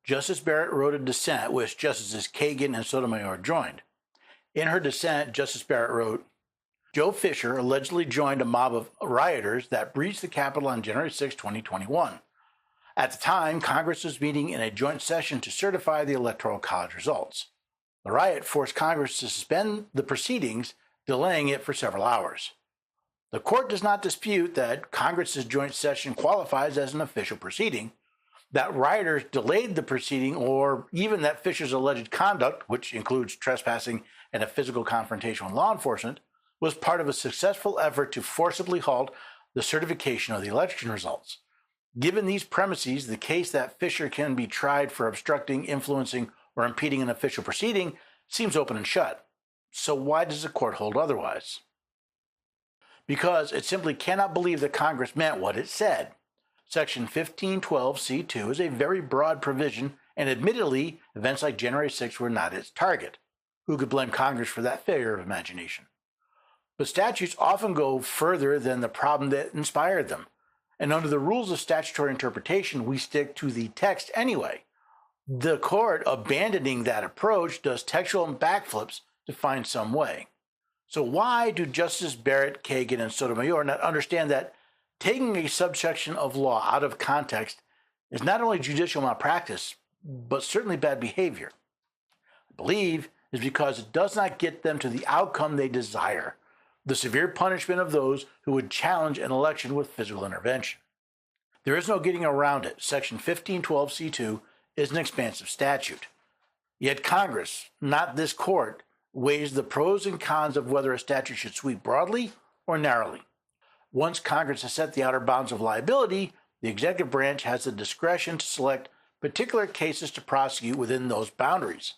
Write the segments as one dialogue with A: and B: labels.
A: Justice Barrett wrote a dissent which Justices Kagan and Sotomayor joined. In her dissent, Justice Barrett wrote, Joe Fisher allegedly joined a mob of rioters that breached the Capitol on January 6, 2021. At the time, Congress was meeting in a joint session to certify the Electoral College results. The riot forced Congress to suspend the proceedings, delaying it for several hours. The court does not dispute that Congress's joint session qualifies as an official proceeding, that rioters delayed the proceeding, or even that Fisher's alleged conduct, which includes trespassing and a physical confrontation with law enforcement, was part of a successful effort to forcibly halt the certification of the election results. Given these premises, the case that Fisher can be tried for obstructing, influencing, or impeding an official proceeding seems open and shut. So why does the court hold otherwise? Because it simply cannot believe that Congress meant what it said. Section 1512C2 is a very broad provision, and admittedly, events like January 6 were not its target. Who could blame Congress for that failure of imagination? But statutes often go further than the problem that inspired them. And under the rules of statutory interpretation, we stick to the text anyway. The court, abandoning that approach, does textual backflips to find some way. So why do Justices Barrett, Kagan, and Sotomayor not understand that taking a subsection of law out of context is not only judicial malpractice, but certainly bad behavior? I believe is because it does not get them to the outcome they desire, the severe punishment of those who would challenge an election with physical intervention. There is no getting around it. Section 1512C2 is an expansive statute. Yet Congress, not this court, weighs the pros and cons of whether a statute should sweep broadly or narrowly. Once Congress has set the outer bounds of liability, the executive branch has the discretion to select particular cases to prosecute within those boundaries.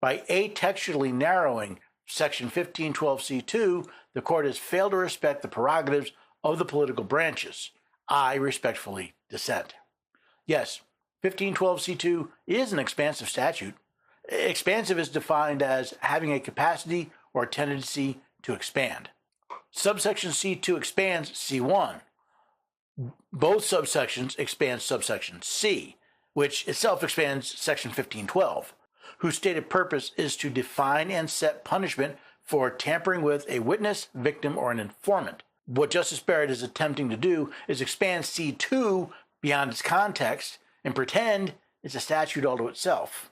A: By atextually narrowing Section 1512C2, the court has failed to respect the prerogatives of the political branches. I respectfully dissent. Yes, 1512C2 is an expansive statute. Expansive is defined as having a capacity or tendency to expand. Subsection C2 expands C1. Both subsections expand subsection C, which itself expands Section 1512, whose stated purpose is to define and set punishment for tampering with a witness, victim, or an informant. What Justice Barrett is attempting to do is expand C2 beyond its context and pretend it's a statute all to itself.